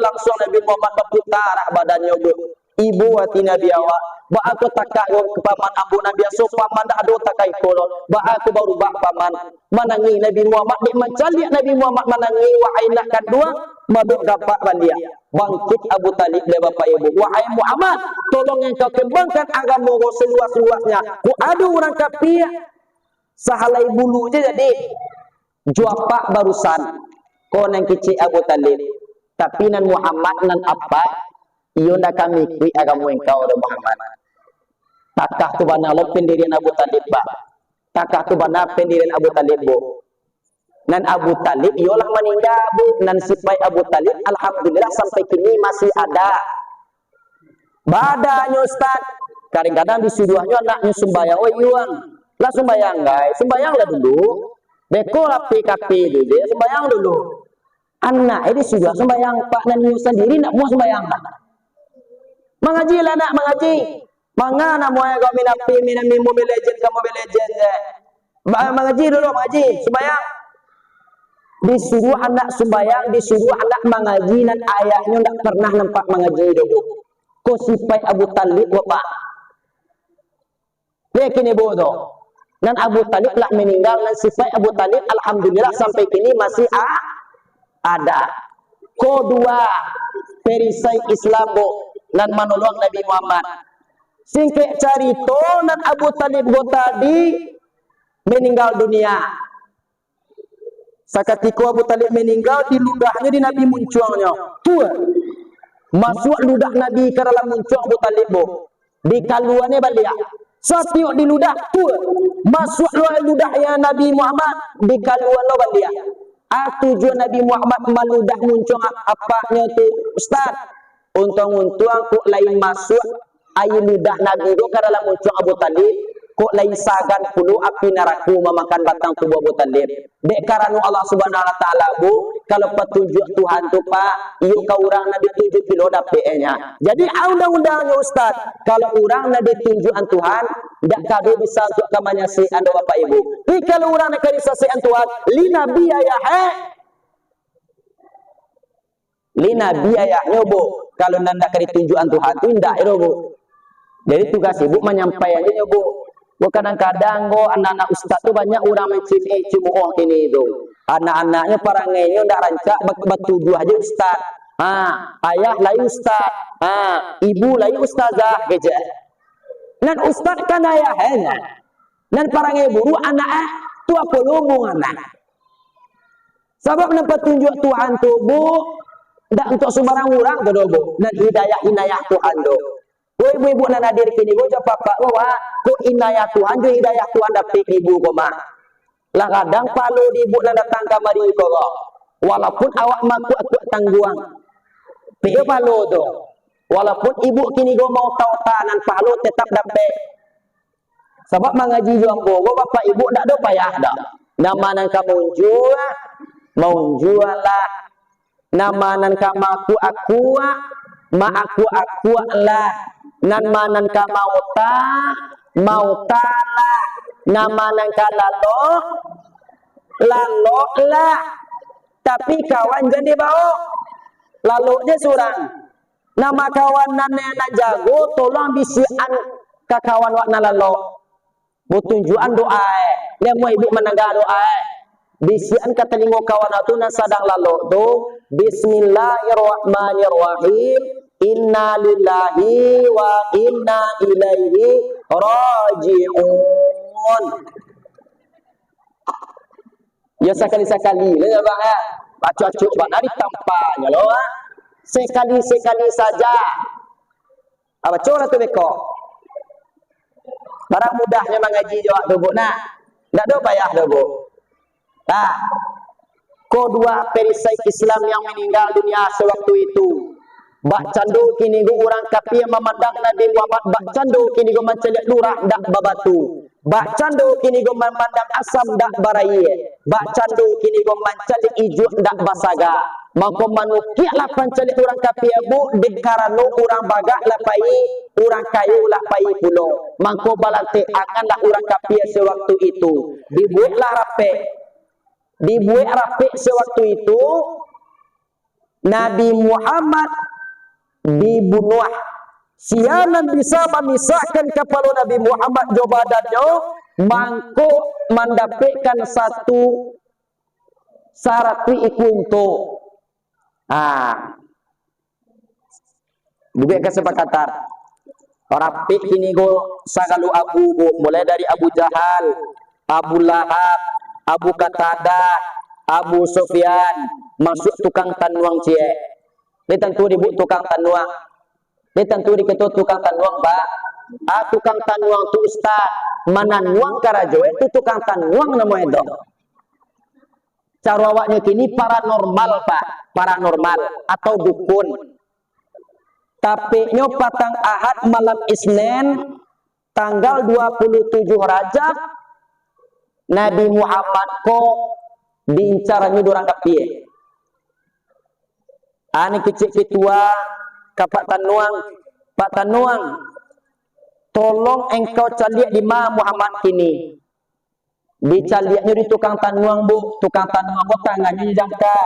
langsung Nabi Muhammad berputarah badannya bu ibu hati Nabi awak ba aku takak ke paman ambo Nabi so paman dak ado takai kolon ba aku baru bak paman manangi Nabi Muhammad dik mencaliak Nabi Muhammad manangi wahai nak kedua maduk dapat bandia bangkit Abu Talib dan bapak ibu wahai Muhammad tolong engkau kembangkan agama kau seluas-luasnya ku ada orang kafir sahalai bulu je jadi juapak barusan kau nang kecil Abu Talib tapi nan Muhammad nan apa iyo ndak kami kui agama engkau dan Muhammad takah tu bana lo pendirian Abu Talib ba takah tu bana pendirian Abu Talib bu nan Abu Talib ialah meninggal bu nan sipai Abu Talib alhamdulillah sampai kini masih ada badanya Ustaz kadang-kadang disuruhnya anaknya sembahyang oh iuang lah sembahyang guys sembahyang lah dulu beko lah PKP dulu sembahyang dulu anak ini sudah sembahyang pak nan sendiri nak mau sembahyang tak mengaji lah nak mengaji mangana mau yang kau minapi minami Mobile Legend ke Mobile Legend mengaji dulu mengaji sembahyang disuruh anak sembahyang disuruh anak mengaji dan ayahnya tidak pernah nampak mengaji dulu kau sipai Abu Talib bapak dia kini bodoh dan Abu Talib telah meninggal dan sipai Abu Talib alhamdulillah sampai kini masih ada kedua perisai Islam bu dan menolong Nabi Muhammad singkek carito dan Abu Talib bu tadi meninggal dunia. Seketika Abu Talib meninggal di ludahnya di Nabi munculnya. Tua. Masuk ludah Nabi ke dalam muncul Abu Talib bu. Di kaluannya balik. Setiap di ludah tua. Masuk ludahnya Nabi Muhammad di kaluan lo balik. Tujuan Nabi Muhammad meludah muncul apanya tu Ustaz. Untung-untung aku lain masuk air ludah Nabi itu ke dalam muncul Abu Talib. Kok lain sagan puluh api naraku memakan batang tubuh Abu Talib. Dek karena Allah Subhanahu Wa Taala bu, kalau petunjuk Tuhan tu pak, yuk kau orang nak ditunjuk pilo dapetnya. Jadi undang-undangnya Ustaz, kalau orang nak ditunjukan Tuhan, tidak kado bisa untuk kamanya si anda bapak ibu. Tapi kalau orang nak bisa si Tuhan, li nabi ayah li nabi ayahnya bu. Kalau nanda kali tunjukan Tuhan tu indah itu bu. Jadi tugas ibu menyampaikannya bu. Kadang-kadang anak-anak ustaz tu banyak orang mencari cumuh kini itu. Anak-anaknya parangainya ndak rancak bertuduh aja ustaz. Ayah lain ustaz. Ibu lain ustazah keje. Dan ustaz kan ayahnya. Dan parangai buru anak tu apa lumung anak. Sebab nampak tunjuk Tuhan tu bu ndak untuk sembarang orang tu bu. Dan hidayah Tuhan tu. Ibu-ibu nak hadir kini, kau jawab pak bahwa kau inayah Tuhan, juga hidayah Tuhan dapat ibu kau mah. Lah kadang palu ibu nak datang kamari kau, walaupun awak maku aku tangguang, tapi palu tu, walaupun ibu kini kau mau tahu tanan palu tetap dapat. Sebab mengaji juang kau, bapak ibu tak ada payah dah. Nama nang kamu jual lah. Nama nan kama aku ma aku lah. Nan manan ka mauta lah. Nama nan ka lalo lah. Tapi kawan jadi bau. Lalu je surang. Nama kawan nan jago tolong bisian ka kawan wak na lalo. Butunjuan doa. Lemu ibu menangga doa. Bisian kata lingo kawan tu na sadang lalo tu. Bismillahirrahmanirrahim. Inna lillahi wa inna ilaihi raji'un. Ya sekali-sekali lah ya bang ya. Acuk-acuk bang ada tampaknya loh. Sekali-sekali saja. Apa coba tu beko. Barang mudahnya mengaji jawab tu bu. Nah, tak ada payah tu bu. Nah, kedua perisai Islam yang meninggal dunia sewaktu itu. Bak candu kini gu orang kafir memandang Nabi Muhammad. Bak candu kini gu menceliak lurah dak babatu. Bak candu kini gu memandang asam dak barai. Bak candu kini gu menceliak ijuk dak basaga. Maka manukiaklah penceliak orang kafir bu dekarano orang bagak lapai, orang kayu lapai pulau. Maka balante akanlah orang kafir sewaktu itu. Dibuatlah rapi sewaktu itu. Nabi Muhammad dibunuh. Sianan bisa memisahkan kepala Nabi Muhammad jo badannya, mangko mendapatkan satu syarat itu untuk juga kesepakatan rapi kini go sagalu abu mulai dari Abu Jahal, Abu Lahab, Abu Qatadah, Abu Sufyan masuk tukang tanuang cie. Dia tentu dibu tukang tanuang. Dia tentu diketu tukang tanuang pak. Tukang tanuang tu ustaz. Mananuang karajo itu tukang tanuang namanya itu. Cara awaknya kini paranormal pak. Paranormal atau dukun. Tapi nyo patang ahad malam Isnin tanggal 27 Rajab Nabi Muhammad ko diincarannya durang kapie. Ani kecil ketua kapak tanuang, tolong engkau caliak di ma Muhammad kini. Dicaliaknya di tukang tanuang bu, tukang tanuang bu tangannya jangka.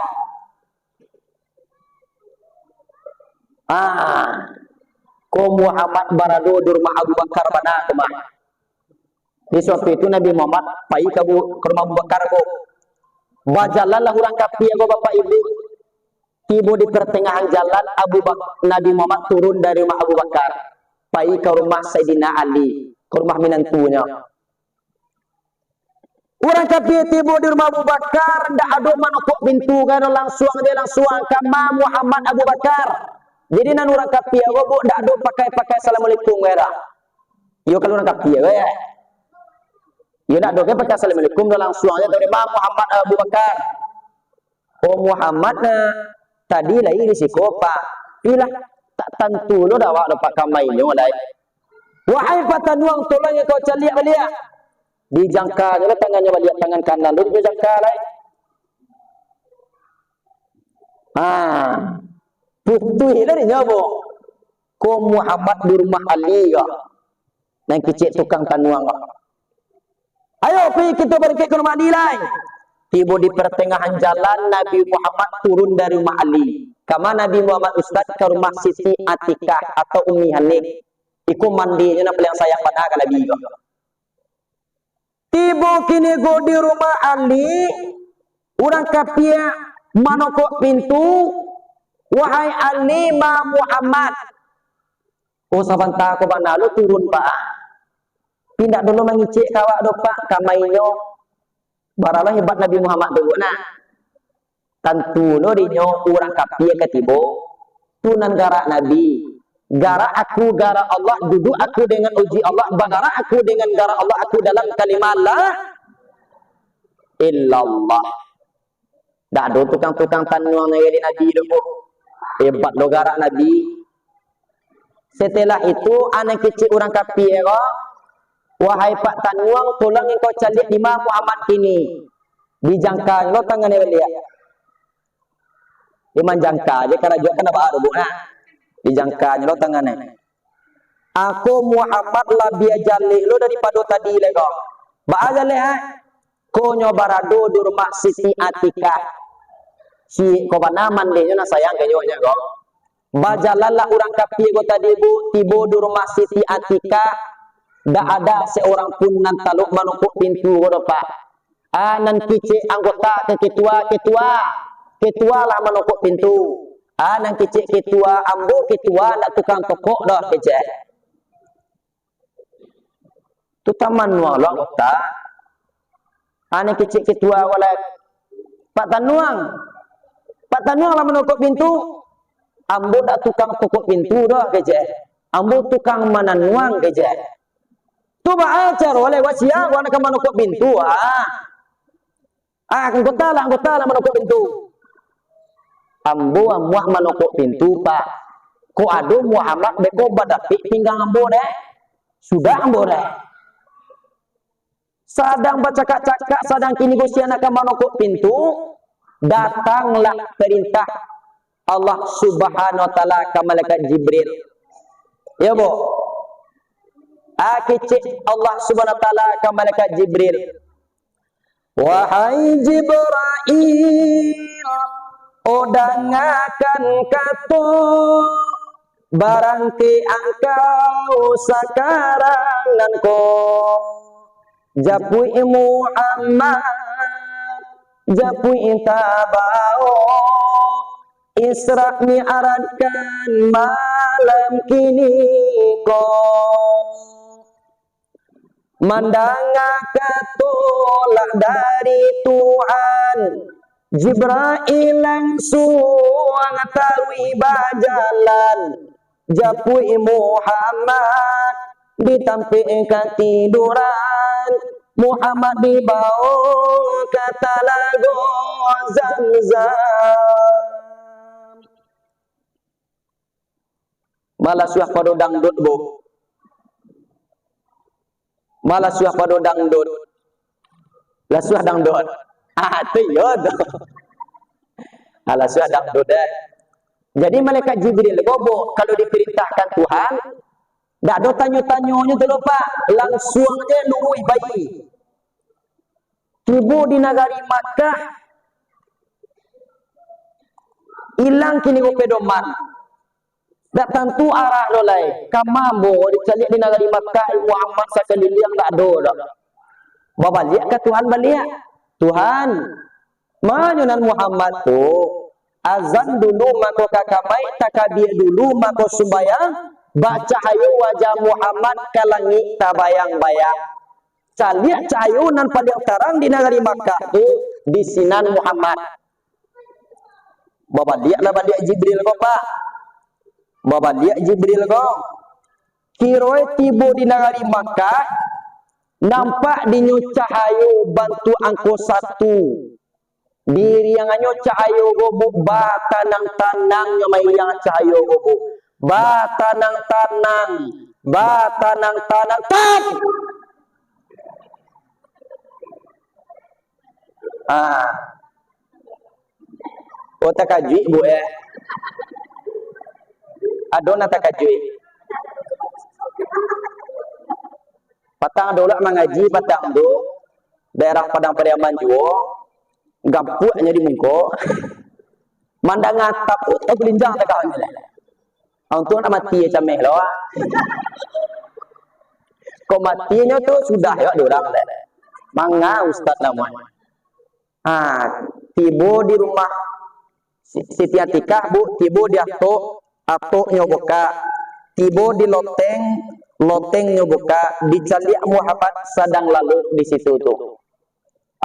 Ko Muhammad barado di rumah Abu Bakar mana kemah. Di suatu itu Nabi Muhammad pai ke rumah Abu Bakar bu. Bajalanlah orang kafir bu bapak ibu. Tiba di pertengahan jalan Nabi Muhammad turun dari rumah Abu Bakar, pai ke rumah Sayyidina Ali, ke rumah minantunya. Orang kafir tiba di rumah Abu Bakar, ndak ada manukuk pintu kan langsung ke Muhammad Abu Bakar. Jadi nan orang kafir bu ndak ada pakai assalamualaikum era. Yo kalau orang kafir ya. Yo ndak ada pakai assalamualaikum langsung aja dari Muhammad Abu Bakar. Oh Muhammad tadi lagi risiko pak, pilih tak tentu lo dah dapat kamainya mulai. Wahai patanuang tolong kau caliak balik. Dijangka lah tangannya balik tangan kanan, lu dijangka lah. Putih lah ni nyobo. Ko Muhammad di rumah Ali ya, nang kecil tukang tanuang. Ayo pergi kita balik ke rumah Ali lah. Tiba di pertengahan jalan Nabi Muhammad turun dari rumah Ali. Kama Nabi Muhammad Ustaz ke rumah Siti Atikah atau Ummi Hanik. Iku mandinya nak yang sayang pada kalau bigo. Tiba kini go di rumah Ali. Orang kafir manokok pintu. Wahai Ali ma Muhammad. Oh sabanta ko bana lu turun pak. Pindah dulu mengicik kawak do pak kamainyo. Baralah hebat Nabi Muhammad tu nah. Tentu lo dinyo orang kafir ketibo tunan gara Nabi. Gara aku gara Allah duduk aku dengan uji Allah bagara aku dengan gara Allah aku dalam kalimat la illallah. Dak ada tukang-tukang tanuang dari Nabi tu. Hebat lo gara Nabi. Setelah itu anak kecil orang kafir wahai Pak Tanuang, tolong engkau caliak di Muhammad kini. Dijangka lo tangannya beliau. Dia manjangka, dia kena jual kena baru bu nah. Dijangkanya lo tangannya. Aku Muhammad lebih jalik lo daripada tadi lego. Ba jalik ko nyobarado di rumah Siti Atika. Si ko banaman deh na sayang kayo nya go. Ba jalanlah orang kapi go tadi bu tibo di rumah Siti Atika. Dak ada seorang pun nan taluk manukuk pintu go pak. Nan kice anggota ke ketua lah manukuk pintu. Nan kice ketua ambo ketua dak tukang tokok dah kice. Tu taman nuang lo anggota. Nan kice ketua wala Pak Tanuang lah menukuk pintu. Ambo dak tukang tokok pintu dah kice. Ambo tukang mananuang kice. Tu ba acar wala wasia wana ka manukuk pintu anggota lah menukuk pintu. Ambo amuah manukuk pintu pak. Ko ado Muhammad beko badapik pinggang ambo deh. Sudah ambo deh. Sadang bercakap-cakap, sadang kini gusian akan manukuk pintu. Datanglah perintah Allah Subhanahu wa taala ke malaikat Jibril. Ya bu. Kecik Allah Subhanahu wa taala ke malaikat Jibril. Wahai Jibril, odangakan kato barangki engkau sakarangan ko japui Muhammad japui tabao Isra mi'rajkan malam kini ko mandanga ketolak dari Tuhan Jibril langsung tarwi bajalan japui Muhammad ditampilkan tiduran Muhammad dibawa ke talago Zamzam. Malah suah pada dangdut bu. Malah suah pada dangdut. Lah suah dangdut. Tu ya tu. Alah suah dangdut deh. Jadi malaikat Jibril gobo kalau diperintahkan Tuhan, dak ada tanya-tanyanya tu lupa, langsung aja nurui bayi. Tiba di negari Makkah, hilang kini go pedoman. Dak tentu arah dolai. Kamambo dicalik di negeri Makkah Muhammad sakaliang dak ada dak. Babaliak ke Tuhan baliak. Tuhan, manyunan Muhammad tu azan dulu mako kakamai takabir dulu mako sembayang baca hayu wajah Muhammad ke langit tabayang-bayang. Caliak cayunan paling terang di negeri Makkah tu di sinan Muhammad. Babaliak lah baliak Jibril bapak. Baba dia Jibril ko kiroi tibo di negeri Makkah nampak dinyo cahayu bantu angko satu diri yang anyo cahayu gobo batanang-tanang yang mai yang cahayu gobo batanang-tanang tap otak kaji bu adona takajui patang dolak mengaji patang do daerah Padang Pariaman juo gampuknya di mungko mandang atap atau gelinjang tak kawan ni untuk nak mati cameh lo kau matinya tu sudah ya dorang le manga ustaz namanya tibo di rumah Siti Atikah bu tibo di atok nyoboka tibo di loteng nyoboka dicaliak Muhammad sadang lalu di situ tu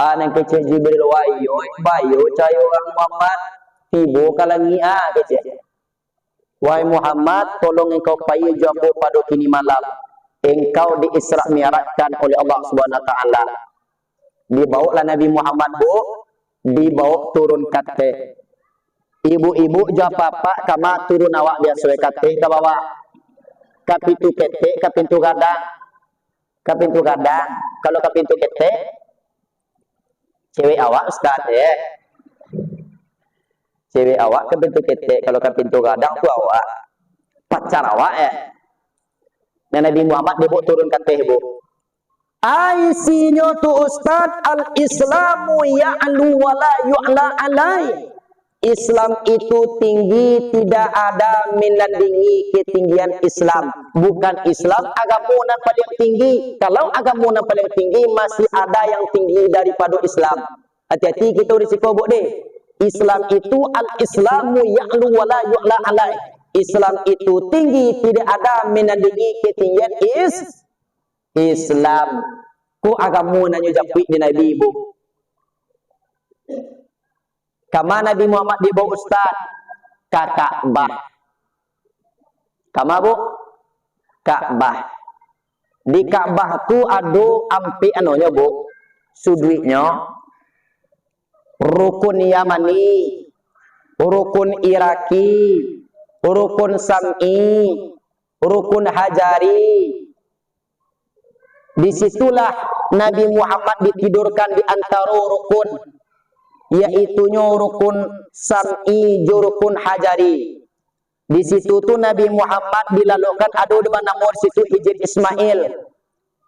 nang kece Jibril wayo bayo cayo orang Muhammad tibo kalangi kece wahai Muhammad tolong engkau payu jambu pada kini malam engkau di Isra Mi'rajkan oleh Allah Subhanahu wa taala dibawalah Nabi Muhammad bu dibawa turun kate ibu-ibu jawab papa kama turun awak biasa kate ke bawah ke pintu kete ke pintu gadang kalau ke pintu kete cewek awak ustaz Cewek awak ke pintu ketek, kalau ke pintu gadang tu awak. Pacar awak ya. Dan Nabi Muhammad dia turun ke teh bu. Aisinyo tu Ustaz, al-Islamu ya'lu wa la yu'la alai. Islam itu tinggi, tidak ada menandingi ketinggian Islam. Bukan Islam agama yang paling tinggi. Kalau agama yang paling tinggi masih ada yang tinggi daripada Islam. Hati-hati kita risiko buat deh. Islam itu al-Islamu ya'lu wa la yu'la alai. Islam itu tinggi, tidak ada menandingi ketinggian Islam. Ku agama nanyo japik di Nabi ibu. Kama Nabi Muhammad dibawa Ustaz ke Ka'bah. Kama bu? Ka'bah. Di Ka'bah tu ada ampi anonya bu, sudutnya rukun Yamani, rukun Iraki, rukun Sam'i, rukun Hajari. Disitulah Nabi Muhammad ditidurkan di antara rukun, yaitunya rukun Sam'i, rukun Hajari. Di situ tuh Nabi Muhammad dilalukan ada di mana situ Hijr Ismail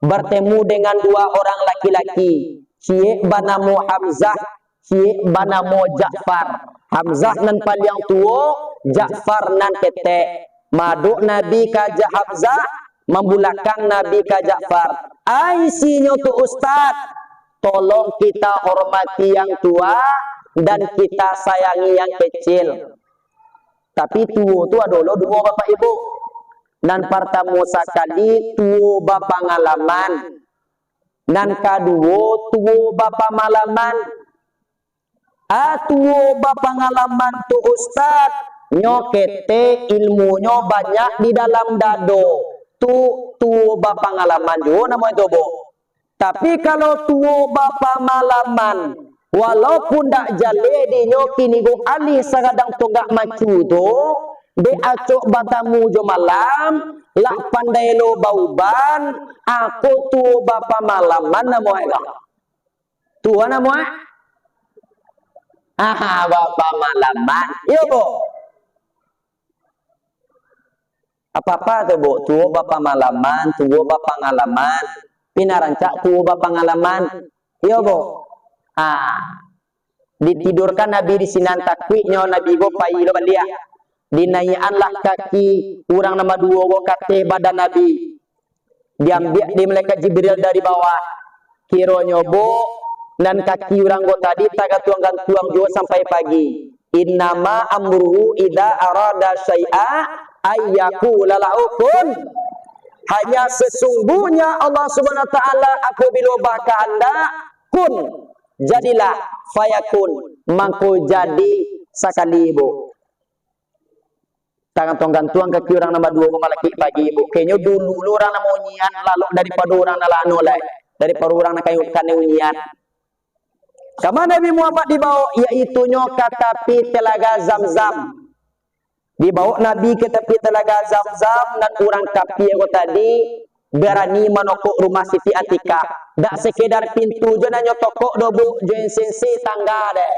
bertemu dengan dua orang laki-laki, Syekh banamu Hamzah, Syekh banamu Ja'far. Hamzah nan paling tua, Ja'far nan ketek. Maduk Nabi kaja Hamzah, membulakkan Nabi ka Ja'far. Aisinyo tu Ustaz, tolong kita hormati yang tua dan kita sayangi yang kecil. Tapi tua tu adalah dua bapak ibu. Dan pertama sekali tua bapak ngalaman. Dan kedua tua bapak malaman. Tua bapak ngalaman tu Ustaz, nyokete ilmunya banyak di dalam dado. Tu bapak ngalaman juga namanya itu bu. Tapi kalau tu bapak malaman, walaupun tak jale di nyoki ni go ali sagadang tunggak macu tu, de acok batamu jo malam, lak pandai lo bauban, aku tu bapak malaman namanya. Tuhan namanya? Bapak malaman. Yo bu. Apa-apa tu bu, tua bapak malaman, tua bapak ngalaman, pinarancak tua bapak ngalaman, iya bu. Ditidurkan Nabi di sinan takwiknya Nabi go payi lo bandia. Dinaianlah kaki orang nama dua go kate badan Nabi. Diambil di malaikat Jibril dari bawah. Kironyo bu, dan kaki orang go tadi taga tuang juga sampai pagi. Innama amruhu idza arada syai'a ayyaku lalaukun. Hanya sesungguhnya Allah Subhanahu wa taala apabila baka anda kun, jadilah fayakun, mangko jadi sakali ibu. Tangan gantuan kaki orang nama dua malaki pagi ibu. Kayaknya dulu orang nama unyian lalu daripada orang nalano lai, daripada orang nak kayukan unyian. Sama Nabi Muhammad dibawa, yaitunya kata pi telaga Zam-Zam. Dibawa Nabi ke tepi telaga Zam-Zam dan orang kapi yang tadi berani menokok rumah Siti Atikah. Tak sekedar pintu je nanya tokok dobu join sensi tangga deh.